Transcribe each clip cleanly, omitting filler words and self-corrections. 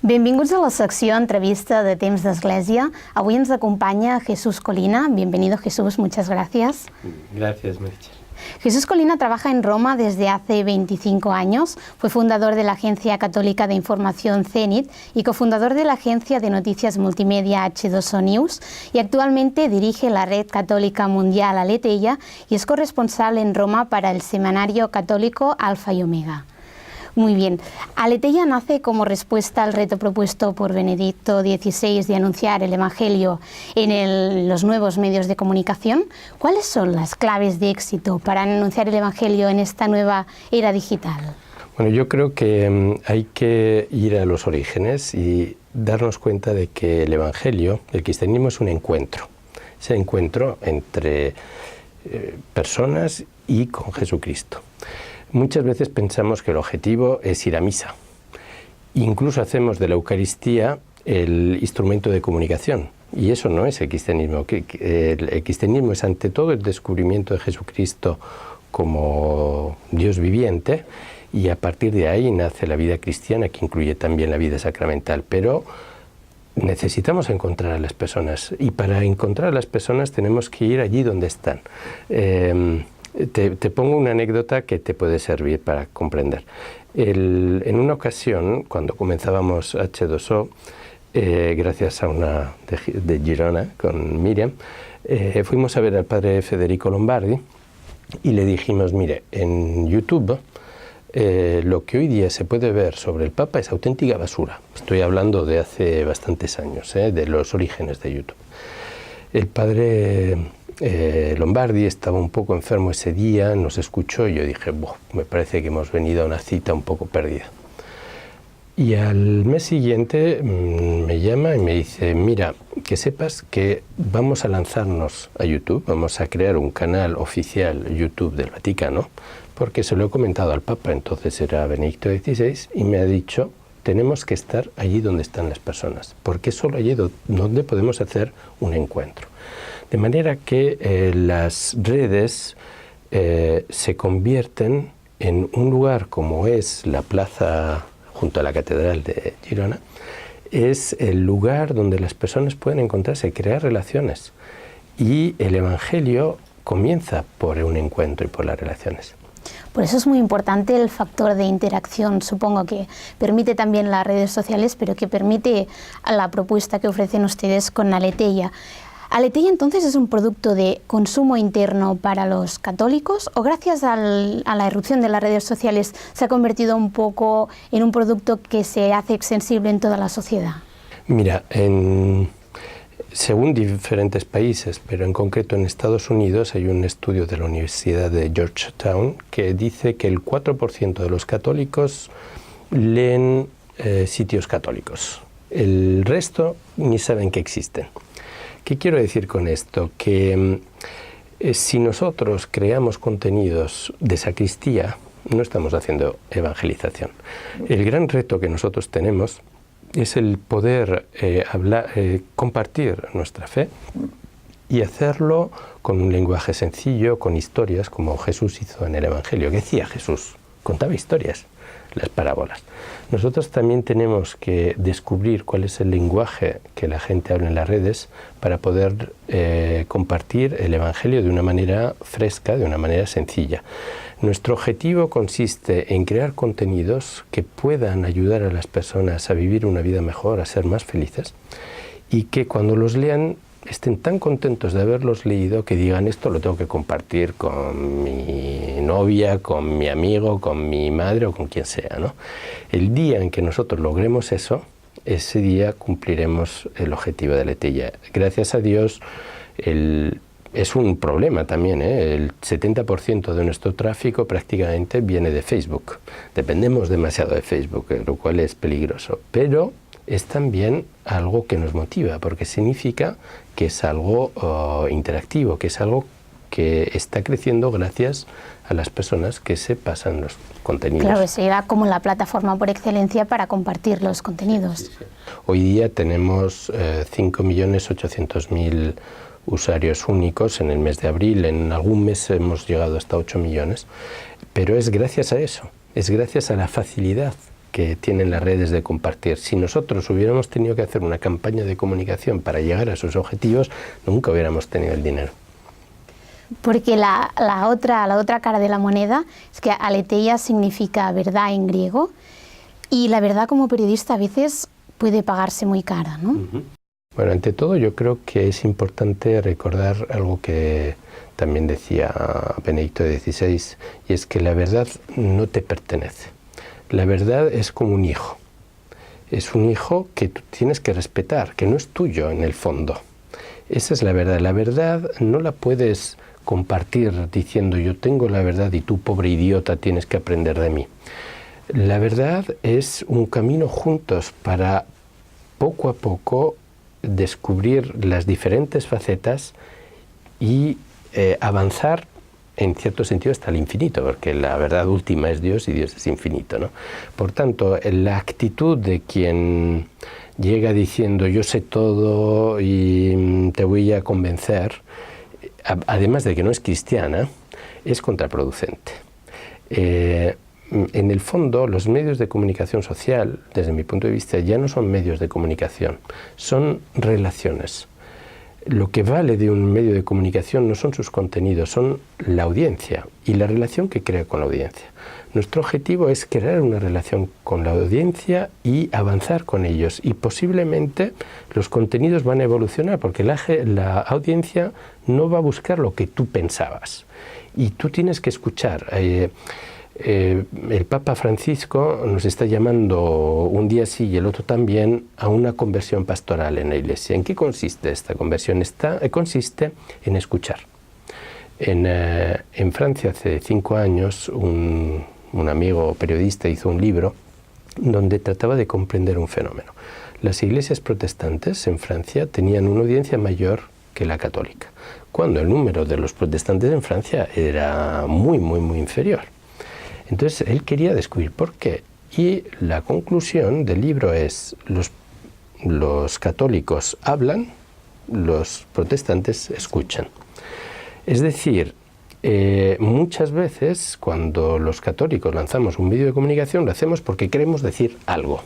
Benvinguts a la secció Entrevista de Temps d'Església. Avui ens acompanya Jesús Colina. Bienvenido, Jesús, muchas gracias. Gracias, Meritxell. Jesús Colina trabaja en Roma desde hace 25 años. Fue fundador de la Agencia Católica de Información CENIT y cofundador de la agencia de noticias multimedia H2O News, y actualmente dirige la Red Católica Mundial Aleteia y es corresponsal en Roma para el semanario católico Alfa y Omega. Muy bien. Aleteia nace como respuesta al reto propuesto por Benedicto XVI de anunciar el Evangelio en los nuevos medios de comunicación. ¿Cuáles son las claves de éxito para anunciar el Evangelio en esta nueva era digital? Bueno, yo creo que hay que ir a los orígenes y darnos cuenta de que el Evangelio, el cristianismo, es un encuentro. Es el encuentro entre personas y con Jesucristo. Muchas veces pensamos que el objetivo es ir a misa. Incluso hacemos de la Eucaristía el instrumento de comunicación. Y eso no es el cristianismo. El cristianismo es ante todo el descubrimiento de Jesucristo como Dios viviente, y a partir de ahí nace la vida cristiana, que incluye también la vida sacramental. Pero necesitamos encontrar a las personas, y para encontrar a las personas tenemos que ir allí donde están. Te pongo una anécdota que te puede servir para comprender. En una ocasión, cuando comenzábamos H2O, gracias a una de Girona, con Miriam, fuimos a ver al padre Federico Lombardi y le dijimos, mire, en YouTube lo que hoy día se puede ver sobre el Papa es auténtica basura. Estoy hablando de hace bastantes años, de los orígenes de YouTube. El padre Lombardi estaba un poco enfermo ese día, nos escuchó y yo dije, me parece que hemos venido a una cita un poco perdida. Y al mes siguiente me llama y me dice, mira, que sepas que vamos a lanzarnos a YouTube, vamos a crear un canal oficial YouTube del Vaticano, porque se lo he comentado al Papa, entonces era Benedicto XVI, y me ha dicho, tenemos que estar allí donde están las personas, porque es solo allí donde podemos hacer un encuentro. De manera que las redes se convierten en un lugar como es la plaza junto a la Catedral de Girona, es el lugar donde las personas pueden encontrarse, crear relaciones. Y el Evangelio comienza por un encuentro y por las relaciones. Por eso es muy importante el factor de interacción, supongo que permite también las redes sociales, pero que permite a la propuesta que ofrecen ustedes con Aleteia. ¿Aleteia entonces es un producto de consumo interno para los católicos o gracias a la irrupción de las redes sociales se ha convertido un poco en un producto que se hace extensible en toda la sociedad? Mira, según diferentes países, pero en concreto en Estados Unidos hay un estudio de la Universidad de Georgetown que dice que el 4% de los católicos leen sitios católicos. El resto ni saben que existen. ¿Qué quiero decir con esto? Que si nosotros creamos contenidos de sacristía, no estamos haciendo evangelización. El gran reto que nosotros tenemos es el poder compartir nuestra fe y hacerlo con un lenguaje sencillo, con historias, como Jesús hizo en el Evangelio. ¿Qué decía Jesús? Contaba historias, las parábolas. Nosotros también tenemos que descubrir cuál es el lenguaje que la gente habla en las redes para poder compartir el Evangelio de una manera fresca, de una manera sencilla. Nuestro objetivo consiste en crear contenidos que puedan ayudar a las personas a vivir una vida mejor, a ser más felices, y que cuando los lean estén tan contentos de haberlos leído que digan, esto lo tengo que compartir con mi novia, con mi amigo, con mi madre o con quien sea, ¿no? El día en que nosotros logremos eso, ese día cumpliremos el objetivo de Aleteia. Gracias a Dios, es un problema también, el 70% de nuestro tráfico prácticamente viene de Facebook. Dependemos demasiado de Facebook, lo cual es peligroso, pero es también algo que nos motiva, porque significa que es algo interactivo, que es algo que está creciendo gracias a las personas que se pasan los contenidos. Claro, sería como la plataforma por excelencia para compartir los contenidos. Sí, sí. Hoy día tenemos 5.800.000 usuarios únicos en el mes de abril, en algún mes hemos llegado hasta 8 millones, pero es gracias a eso, es gracias a la facilidad que tienen las redes de compartir. Si nosotros hubiéramos tenido que hacer una campaña de comunicación para llegar a esos objetivos, nunca hubiéramos tenido el dinero. Porque la otra cara de la moneda es que aletheia significa verdad en griego, y la verdad como periodista a veces puede pagarse muy cara, ¿no? Bueno, ante todo yo creo que es importante recordar algo que también decía Benedicto XVI, y es que la verdad no te pertenece. La verdad es como un hijo. Es un hijo que tú tienes que respetar, que no es tuyo en el fondo. Esa es la verdad. La verdad no la puedes compartir diciendo yo tengo la verdad y tú, pobre idiota, tienes que aprender de mí. La verdad es un camino juntos para poco a poco descubrir las diferentes facetas y avanzar en cierto sentido hasta el infinito, porque la verdad última es Dios y Dios es infinito, ¿no? Por tanto, la actitud de quien llega diciendo yo sé todo y te voy a convencer, además de que no es cristiana, es contraproducente. En el fondo, los medios de comunicación social, desde mi punto de vista, ya no son medios de comunicación, son relaciones. Lo que vale de un medio de comunicación no son sus contenidos, son la audiencia y la relación que crea con la audiencia. Nuestro objetivo es crear una relación con la audiencia y avanzar con ellos, y posiblemente los contenidos van a evolucionar porque la audiencia no va a buscar lo que tú pensabas y tú tienes que escuchar. El Papa Francisco nos está llamando un día sí y el otro también a una conversión pastoral en la Iglesia. ¿En qué consiste esta conversión? Consiste en escuchar. En Francia hace 5 años un amigo periodista hizo un libro donde trataba de comprender un fenómeno. Las iglesias protestantes en Francia tenían una audiencia mayor que la católica, cuando el número de los protestantes en Francia era muy inferior. Entonces él quería descubrir por qué, y la conclusión del libro es los católicos hablan, los protestantes escuchan. Es decir, muchas veces cuando los católicos lanzamos un medio de comunicación lo hacemos porque queremos decir algo,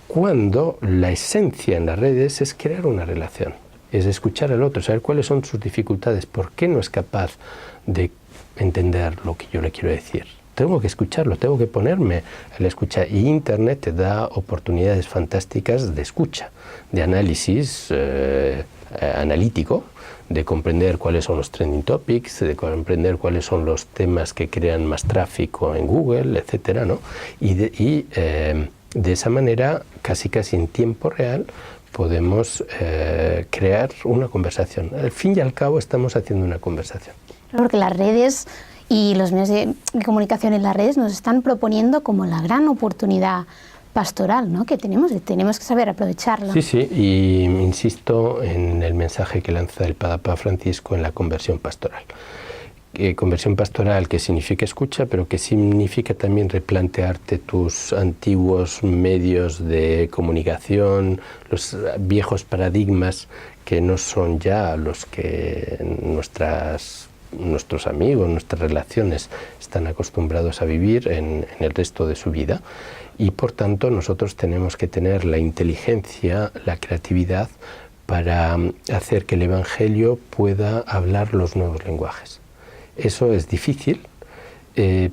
cuando la esencia en las redes es crear una relación, es escuchar al otro, saber cuáles son sus dificultades, por qué no es capaz de entender lo que yo le quiero decir. Tengo que escucharlo, tengo que ponerme a la escucha, y Internet te da oportunidades fantásticas de escucha, de análisis analítico, de comprender cuáles son los trending topics, de comprender cuáles son los temas que crean más tráfico en Google, etcétera, ¿no? Y de esa manera, casi en tiempo real, podemos crear una conversación. Al fin y al cabo estamos haciendo una conversación. Porque las redes y los medios de comunicación en las redes nos están proponiendo como la gran oportunidad pastoral, ¿no?, que tenemos que saber aprovecharla. Sí, y insisto en el mensaje que lanza el Papa Francisco en la conversión pastoral. Conversión pastoral que significa escucha, pero que significa también replantearte tus antiguos medios de comunicación, los viejos paradigmas que no son ya los que nuestros amigos, nuestras relaciones están acostumbrados a vivir en el resto de su vida, y por tanto nosotros tenemos que tener la inteligencia, la creatividad para hacer que el Evangelio pueda hablar los nuevos lenguajes. Eso es difícil,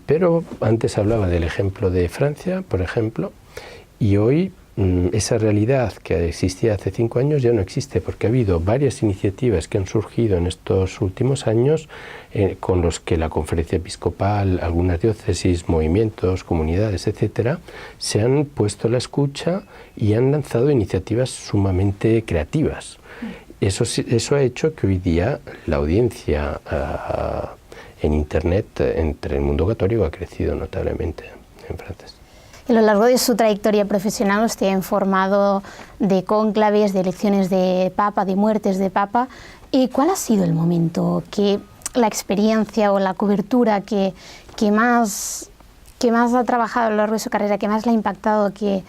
pero antes hablaba del ejemplo de Francia, por ejemplo, y hoy esa realidad que existía hace 5 años ya no existe, porque ha habido varias iniciativas que han surgido en estos últimos años con los que la Conferencia Episcopal, algunas diócesis, movimientos, comunidades, etcétera, se han puesto a la escucha y han lanzado iniciativas sumamente creativas. Eso ha hecho que hoy día la audiencia en Internet entre el mundo católico ha crecido notablemente en Francia. A lo largo de su trayectoria profesional usted ha informado de cónclaves, de elecciones de Papa, de muertes de Papa. ¿Y cuál ha sido el momento, la experiencia o la cobertura que más ha trabajado a lo largo de su carrera, que más le ha impactado, que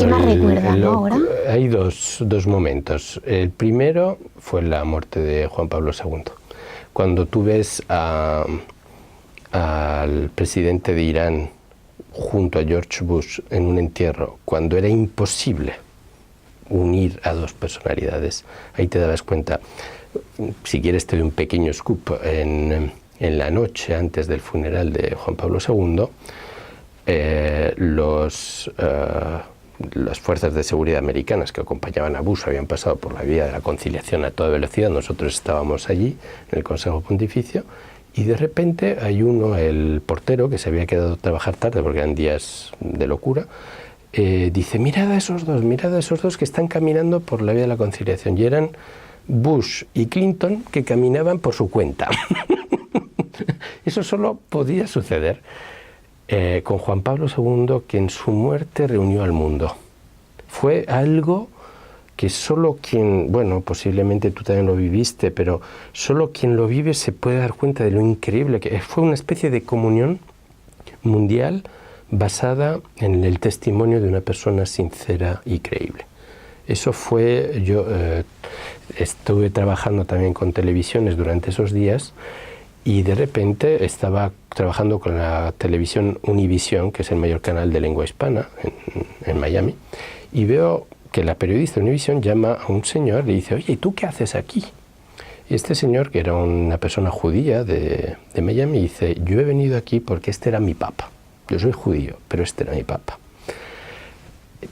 más recuerda, ¿no, ahora? Hay dos momentos. El primero fue la muerte de Juan Pablo II. Cuando tú ves al presidente de Irán junto a George Bush en un entierro, cuando era imposible unir a dos personalidades. Ahí te dabas cuenta. Si quieres te doy un pequeño scoop. En la noche antes del funeral de Juan Pablo II, las fuerzas de seguridad americanas que acompañaban a Bush habían pasado por la vía de la conciliación a toda velocidad. Nosotros estábamos allí en el Consejo Pontificio y de repente hay uno, el portero, que se había quedado a trabajar tarde porque eran días de locura, dice: mirad a esos dos que están caminando por la vía de la conciliación. Y eran Bush y Clinton, que caminaban por su cuenta. Eso solo podía suceder con Juan Pablo II, que en su muerte reunió al mundo. Fue algo que solo quien, bueno, posiblemente tú también lo viviste, pero solo quien lo vive se puede dar cuenta de lo increíble que fue. Una especie de comunión mundial basada en el testimonio de una persona sincera y creíble. Eso fue, yo estuve trabajando también con televisiones durante esos días y de repente estaba trabajando con la televisión Univision, que es el mayor canal de lengua hispana en Miami, y veo que la periodista Univision llama a un señor y le dice: oye, ¿y tú qué haces aquí? Y este señor, que era una persona judía de Miami, dice: yo he venido aquí porque este era mi papa. Yo soy judío, pero este era mi papa.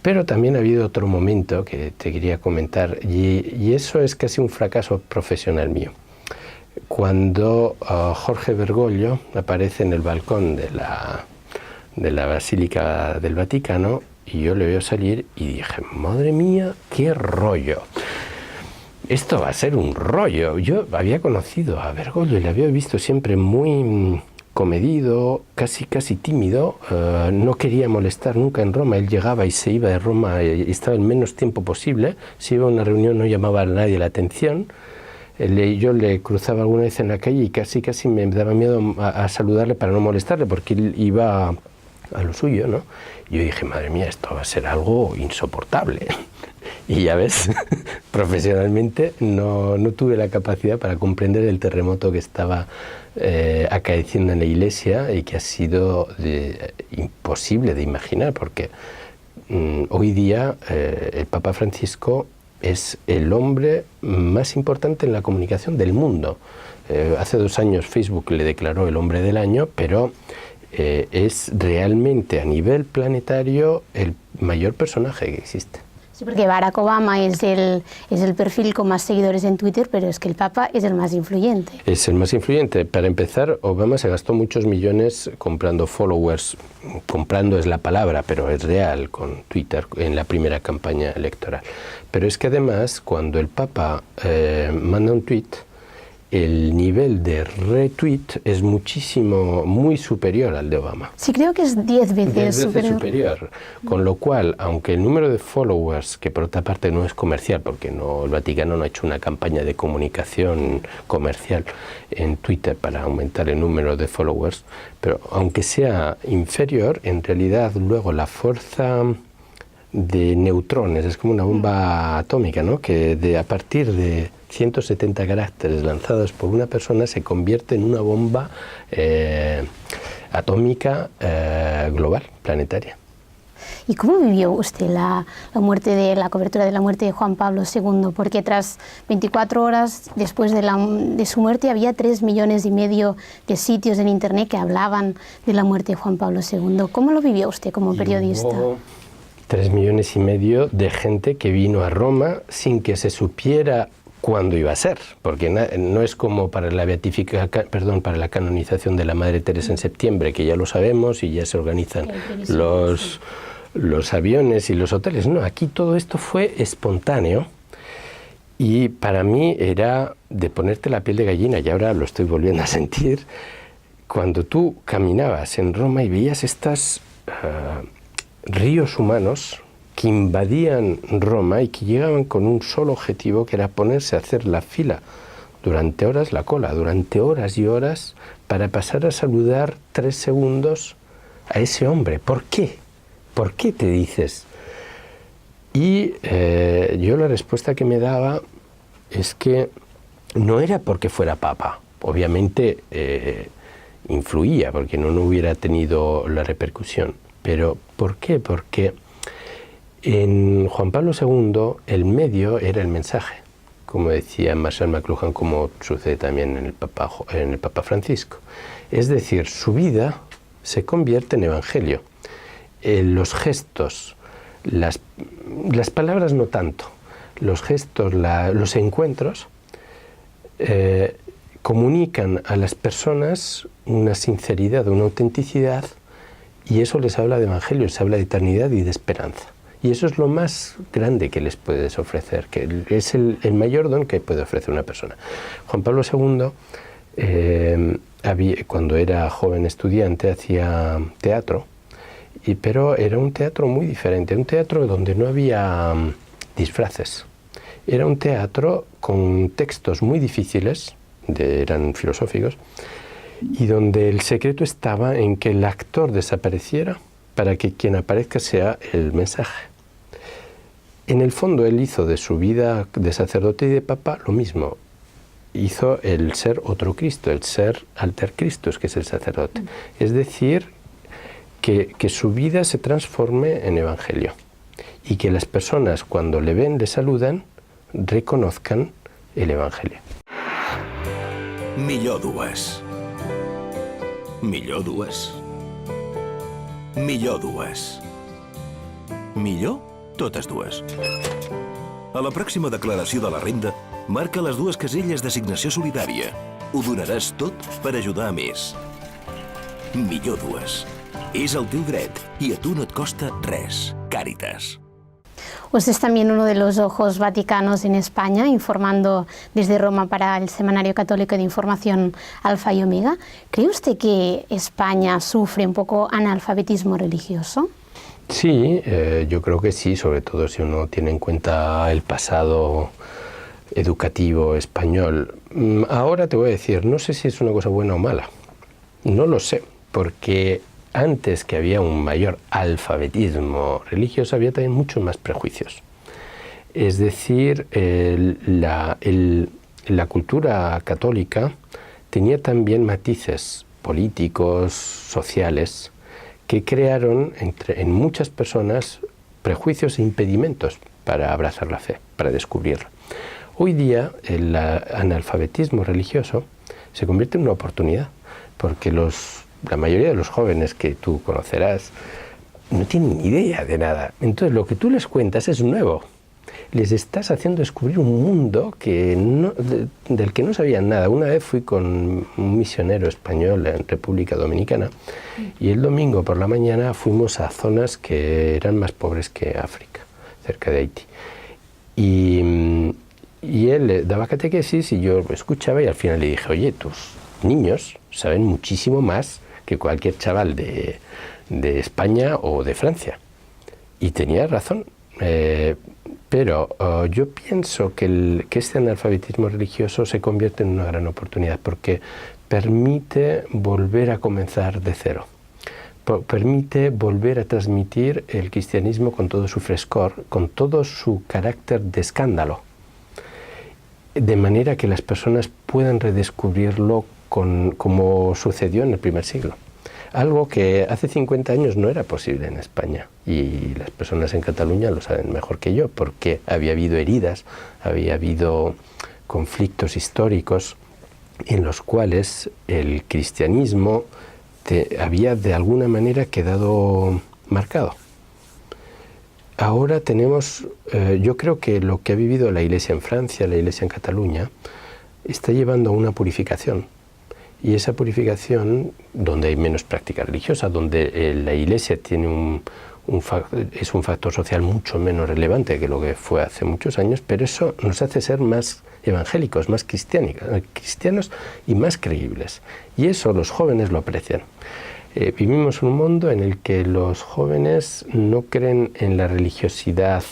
Pero también ha habido otro momento que te quería comentar, y eso es casi un fracaso profesional mío. Cuando Jorge Bergoglio aparece en el balcón de la Basílica del Vaticano, y yo le veo salir y dije: madre mía, qué rollo. Esto va a ser un rollo. Yo había conocido a Bergoglio y le había visto siempre muy comedido, casi tímido, no quería molestar nunca en Roma. Él llegaba y se iba de Roma y estaba el menos tiempo posible. Si iba a una reunión no llamaba a nadie la atención. Yo le cruzaba alguna vez en la calle y casi me daba miedo a saludarle para no molestarle, porque él iba a lo suyo, ¿no? Y yo dije: madre mía, esto va a ser algo insoportable. Y ya ves, profesionalmente no tuve la capacidad para comprender el terremoto que estaba acaeciendo en la Iglesia y que ha sido imposible de imaginar, porque hoy día el Papa Francisco es el hombre más importante en la comunicación del mundo. Hace 2 años Facebook le declaró el hombre del año, pero es realmente a nivel planetario el mayor personaje que existe. Sí, porque Barack Obama es el perfil con más seguidores en Twitter, pero es que el Papa es el más influyente. Es el más influyente. Para empezar, Obama se gastó muchos millones comprando followers. Comprando es la palabra, pero es real, con Twitter en la primera campaña electoral. Pero es que además, cuando el Papa manda un tweet, el nivel de retweet es muy superior al de Obama. Sí, creo que es 10 veces superior. Con lo cual, aunque el número de followers, que por otra parte no es comercial, porque el Vaticano no ha hecho una campaña de comunicación comercial en Twitter para aumentar el número de followers, pero aunque sea inferior, en realidad luego la fuerza de neutrones es como una bomba atómica, ¿no? Que a partir de 170 caracteres lanzados por una persona se convierte en una bomba atómica global, planetaria. ¿Y cómo vivió usted la cobertura de la muerte de Juan Pablo II? Porque tras 24 horas después de su muerte había 3,5 millones de sitios en Internet que hablaban de la muerte de Juan Pablo II. ¿Cómo lo vivió usted como periodista? Hubo 3,5 millones de gente que vino a Roma sin que se supiera cuándo iba a ser, porque no es como para para la canonización de la Madre Teresa en septiembre, que ya lo sabemos y ya se organizan los aviones y los hoteles. No, aquí todo esto fue espontáneo y para mí era de ponerte la piel de gallina, y ahora lo estoy volviendo a sentir, cuando tú caminabas en Roma y veías estos ríos humanos que invadían Roma y que llegaban con un solo objetivo, que era ponerse a hacer la fila durante horas, la cola, durante horas y horas, para pasar a saludar 3 segundos a ese hombre. ¿Por qué? ¿Por qué, te dices? Y yo la respuesta que me daba es que no era porque fuera papa. Obviamente influía, porque no hubiera tenido la repercusión. Pero ¿por qué? Porque en Juan Pablo II el medio era el mensaje, como decía Marshall McLuhan, como sucede también en el Papa Francisco. Es decir, su vida se convierte en evangelio. Los gestos, las palabras no tanto, los gestos, los encuentros comunican a las personas una sinceridad, una autenticidad, y eso les habla de evangelio, les habla de eternidad y de esperanza. Y eso es lo más grande que les puedes ofrecer, que es el mayor don que puede ofrecer una persona. Juan Pablo II, cuando era joven estudiante, hacía teatro, pero era un teatro muy diferente, un teatro donde no había disfraces. Era un teatro con textos muy difíciles, eran filosóficos, y donde el secreto estaba en que el actor desapareciera para que quien aparezca sea el mensaje. En el fondo él hizo de su vida de sacerdote y de papa lo mismo. Hizo el ser otro Cristo, el ser alter Christus, que es el sacerdote. Es decir, que su vida se transforme en evangelio y que las personas cuando le ven, le saludan, reconozcan el evangelio. Millor dues. Millor dues. Millor dues. Millor totes dues. A la pròxima declaració de la renda, marca les dues caselles d'assignació solidària. Ho donaràs tot per ajudar a més. Millor dues. És el teu dret i a tu no et costa res. Càritas. Usted es también uno de los ojos vaticanos en España, informando desde Roma para el Semanario Católico de Información Alfa y Omega. ¿Cree usted que España sufre un poco analfabetismo religioso? Sí, yo creo que sí, sobre todo si uno tiene en cuenta el pasado educativo español. Ahora te voy a decir, no sé si es una cosa buena o mala. No lo sé, porque antes que había un mayor alfabetismo religioso, había también muchos más prejuicios. Es decir, la cultura católica tenía también matices políticos, sociales, que crearon en muchas personas prejuicios e impedimentos para abrazar la fe, para descubrirla. Hoy día el analfabetismo religioso se convierte en una oportunidad, porque la mayoría de los jóvenes que tú conocerás no tienen ni idea de nada. Entonces lo que tú les cuentas es nuevo. Les estás haciendo descubrir un mundo del que no sabían nada. Una vez fui con un misionero español en República Dominicana y el domingo por la mañana fuimos a zonas que eran más pobres que África, cerca de Haití. Y él daba catequesis y yo escuchaba y al final le dije, oye, tus niños saben muchísimo más que cualquier chaval de España o de Francia. Y tenía razón. Pero yo pienso que este analfabetismo religioso se convierte en una gran oportunidad porque permite volver a comenzar de cero. Permite volver a transmitir el cristianismo con todo su frescor, con todo su carácter de escándalo, de manera que las personas puedan redescubrirlo como sucedió en el primer siglo. Algo que hace 50 años no era posible en España, y las personas en Cataluña lo saben mejor que yo, porque había habido heridas, había habido conflictos históricos en los cuales el cristianismo había de alguna manera quedado marcado. Ahora tenemos, yo creo que lo que ha vivido la Iglesia en Francia, la Iglesia en Cataluña, está llevando a una purificación. Y esa purificación, donde hay menos práctica religiosa, donde la Iglesia tiene es un factor social mucho menos relevante que lo que fue hace muchos años, pero eso nos hace ser más evangélicos, más cristianos y más creíbles. Y eso los jóvenes lo aprecian. Vivimos en un mundo en el que los jóvenes no creen en la religiosidad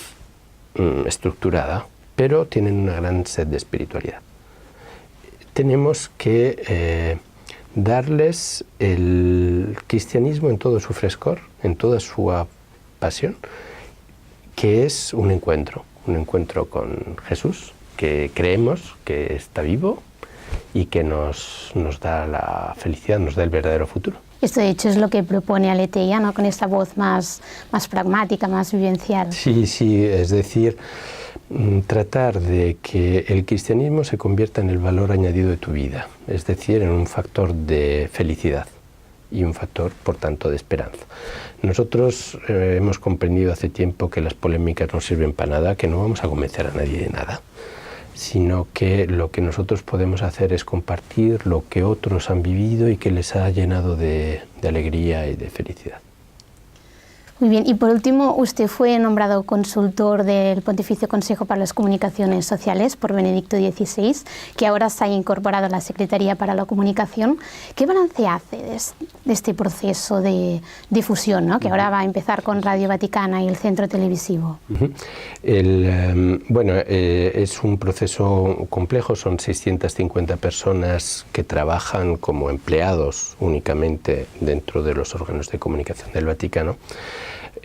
estructurada, pero tienen una gran sed de espiritualidad. Tenemos que darles el cristianismo en todo su frescor, en toda su pasión, que es un encuentro con Jesús, que creemos que está vivo y que nos da la felicidad, nos da el verdadero futuro. Esto de hecho es lo que propone Aleteia, ¿no? Con esta voz más pragmática, más vivencial. Sí, es decir, tratar de que el cristianismo se convierta en el valor añadido de tu vida, es decir, en un factor de felicidad y un factor, por tanto, de esperanza. Nosotros hemos comprendido hace tiempo que las polémicas no sirven para nada, que no vamos a convencer a nadie de nada, sino que lo que nosotros podemos hacer es compartir lo que otros han vivido y que les ha llenado de alegría y de felicidad. Muy bien, y por último, usted fue nombrado consultor del Pontificio Consejo para las Comunicaciones Sociales por Benedicto XVI, que ahora se ha incorporado a la Secretaría para la Comunicación. ¿Qué balance hace de este proceso de difusión, ¿no? Que ahora va a empezar con Radio Vaticana y el Centro Televisivo? Es un proceso complejo, son 650 personas que trabajan como empleados únicamente dentro de los órganos de comunicación del Vaticano.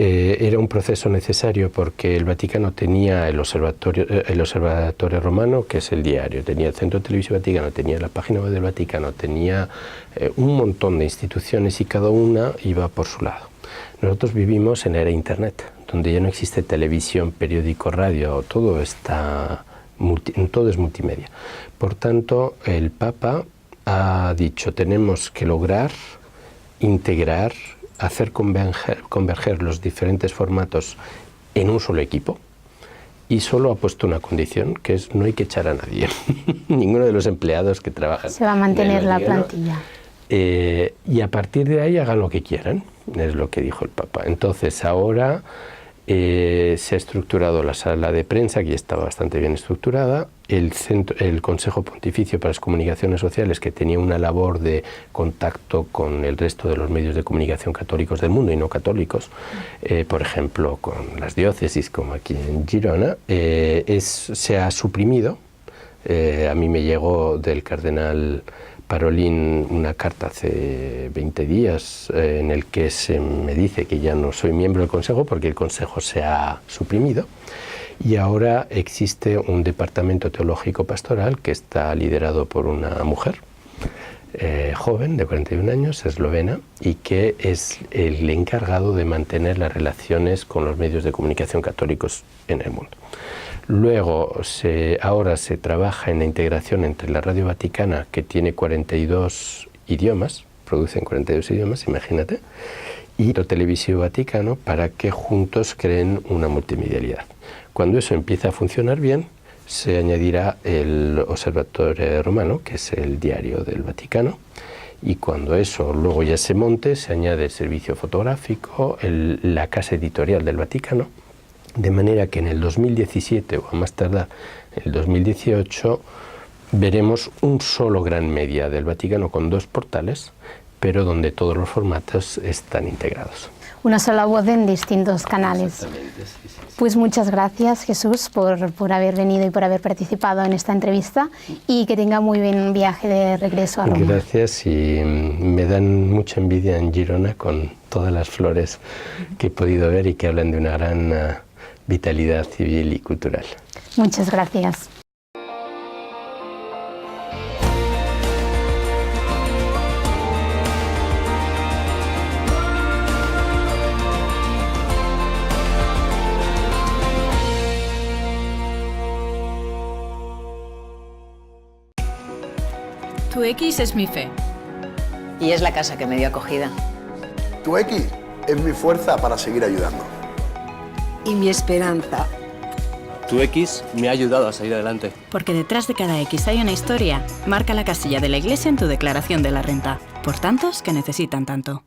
Era un proceso necesario porque el Vaticano tenía el Observatorio Romano, que es el diario, tenía el Centro Televisivo Vaticano, tenía la página web del Vaticano, tenía un montón de instituciones y cada una iba por su lado. Nosotros vivimos en la era Internet, donde ya no existe televisión, periódico, radio, todo es multimedia. Por tanto, el Papa ha dicho, tenemos que lograr integrar, hacer converger los diferentes formatos en un solo equipo, y solo ha puesto una condición, que es no hay que echar a nadie. Ninguno de los empleados que trabajan. Se va a mantener la plantilla. Y a partir de ahí hagan lo que quieran, es lo que dijo el Papa. Entonces ahora se ha estructurado la sala de prensa, que ya estaba bastante bien estructurada, el Consejo Pontificio para las Comunicaciones Sociales, que tenía una labor de contacto con el resto de los medios de comunicación católicos del mundo y no católicos, por ejemplo con las diócesis como aquí en Girona, se ha suprimido. A mí me llegó del cardenal Parolin una carta hace 20 días en el que se me dice que ya no soy miembro del Consejo porque el Consejo se ha suprimido, y ahora existe un departamento teológico pastoral que está liderado por una mujer joven de 41 años, eslovena, y que es el encargado de mantener las relaciones con los medios de comunicación católicos en el mundo. Luego, ahora se trabaja en la integración entre la Radio Vaticana, que tiene 42 idiomas, producen 42 idiomas, imagínate, y el Televisivo Vaticano, para que juntos creen una multimedialidad. Cuando eso empieza a funcionar bien, se añadirá el Observatorio Romano, que es el diario del Vaticano, y cuando eso luego ya se monte, se añade el servicio fotográfico, la casa editorial del Vaticano, de manera que en el 2017 o a más tardar en el 2018 veremos un solo gran media del Vaticano con 2 portales, pero donde todos los formatos están integrados. Una sola voz en distintos canales. Exactamente, sí. Pues muchas gracias, Jesús, por haber venido y por haber participado en esta entrevista, y que tenga muy buen viaje de regreso a Roma. Gracias, y me dan mucha envidia en Girona con todas las flores que he podido ver y que hablan de una gran vitalidad civil y cultural. Muchas gracias. Tu X es mi fe. Y es la casa que me dio acogida. Tu X es mi fuerza para seguir ayudando. Y mi esperanza. Tu X me ha ayudado a salir adelante. Porque detrás de cada X hay una historia. Marca la casilla de la Iglesia en tu declaración de la renta. Por tantos que necesitan tanto.